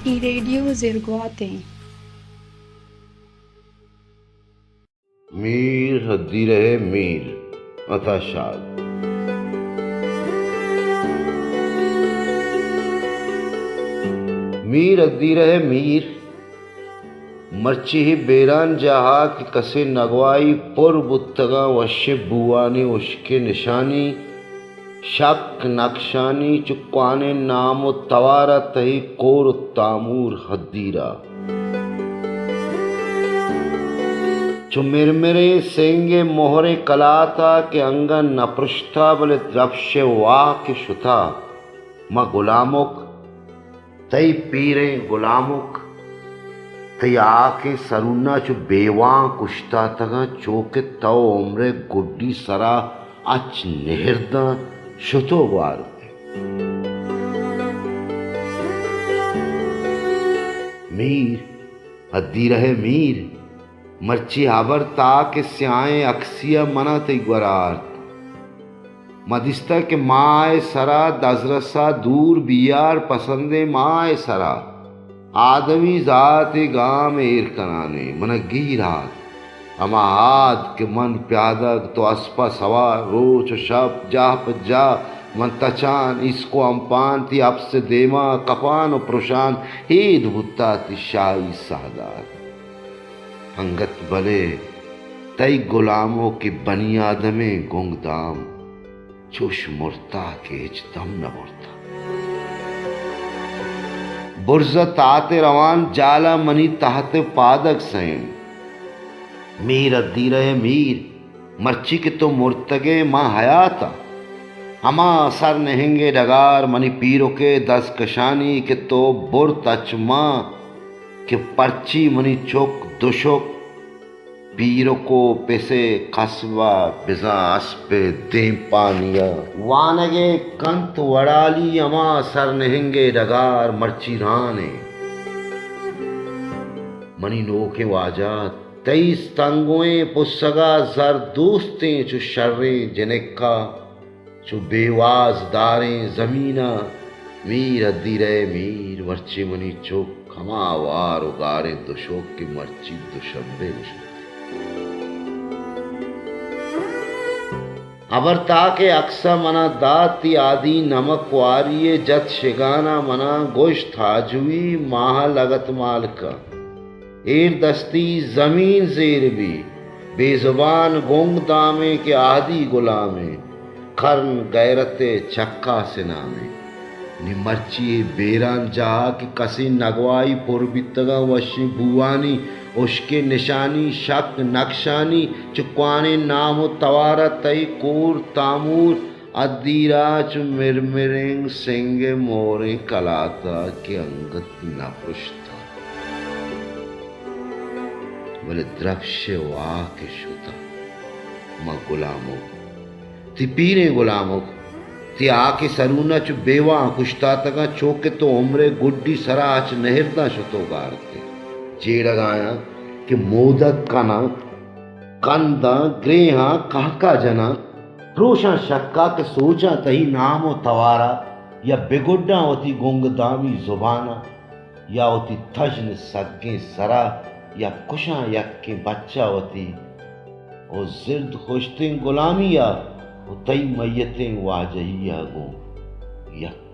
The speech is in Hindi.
I रेडियो जिरगवाते मीर हद्दी रहे मीर अता शाद। मीर हद्दी रहे मीर मर्ची ही बेरान जहा कि कसे नगवाई पुर बुत्तगा वश्य बुआने उसके निशानी शक नक्शानी चुक्वाने नाम तवारा तही कोर तामूर हद्दीरा चुमिरमिरे सेंगे मोहरे कलाता के अंगन नपृष्ठा बले द्रव्य वाह के शुथा म गुलामुक तई पीरे गुलामुक तई आके सरुना चु बेवा कुश्ता तगा चोके तव उम्रे गुड्डी सरा अच निहिरदा शुतो बार मीर हद्दी रहे मीर मर्ची आवर ताके स्याए अक्सिया मना तई ग्वरार मदिस्ता के माए सरा दजरसा दूर बियार पसंदे माए सरा आदमी जाते गाम एर कनाने मन गीरात अमा आद के मन प्यादक तो अस्पा सवार रोच शब जा पज्जा मन तचान इसको अम्पान ती अब से देमा कपान प्रोशान ईद बुत्ता ती शाही सादार अंगत बले तई गुलामों की बनियादमे गुंगदाम चुश मुर्ता के दम न मुर्ता बुर्जत आते रवान जाला मनी ताहते पादक सैन मीर अद्दी रहे मीर मर्ची के तो मुर्तगे माँ हयाता अमा सर नहेंगे डगार मनी पीरो के दस कशानी के तो बुर तचमा के पर्ची मनी चौक दुशोक पीरो को पेसे कस्बा बिजा अस्पे दे पानिया वानगे कंत वड़ाली अमा सर नहेंगे डगार मर्ची राने मनी नो के वाजा तेईस तंगोए पुस्सगा जर दोस्ते चु शर्रे जनेक्का चु बेवाज दारे जमीना मीर अद्दी रहे मीर मर्ची मनी चोक खमावार उगारे दुशोक की मर्ची दुशब्बे अबर ताके अक्सा मना दाती आदि नमक वारिये जत शिगाना मना गोश्त हाजुई माह लगत मालका एर दस्ती जमीन जेर भी बेजुबान गोंग दामे के आदि गुलामे खर्न गैरते चक्का से नामे निमर्ची बेरान जहा कि कसी नगवाई पुरबितगा वशी बुआनी उसके निशानी शक नक्शानी चुक्वाने नाम तवारा तई कोर तामूर अदीरा चु मिरमिरेंग सेंगे मोरे कलाता के अंगत न पुष्टा बोले द्रव्य वाह के शुता म गुलामो ती पीरे गुलामो ती आके सरूना चु बेवा कुश्ता तका चौके तो उम्रे गुड्डी सराच नहिरदा शुतो गारते चेड़गाया कि मोदक कना कंदा ग्रेहा काका जना रोशा शक्का के सोचा तही नामो तवारा या बेगुड्डा होती गुंगदामी जुबाना या होती थजन सगे सरा या कुशा यक के बच्चा होती ओ जिर्द खुश्तिन गुलामिया ओ तई मैयतें वाजहिया गो यक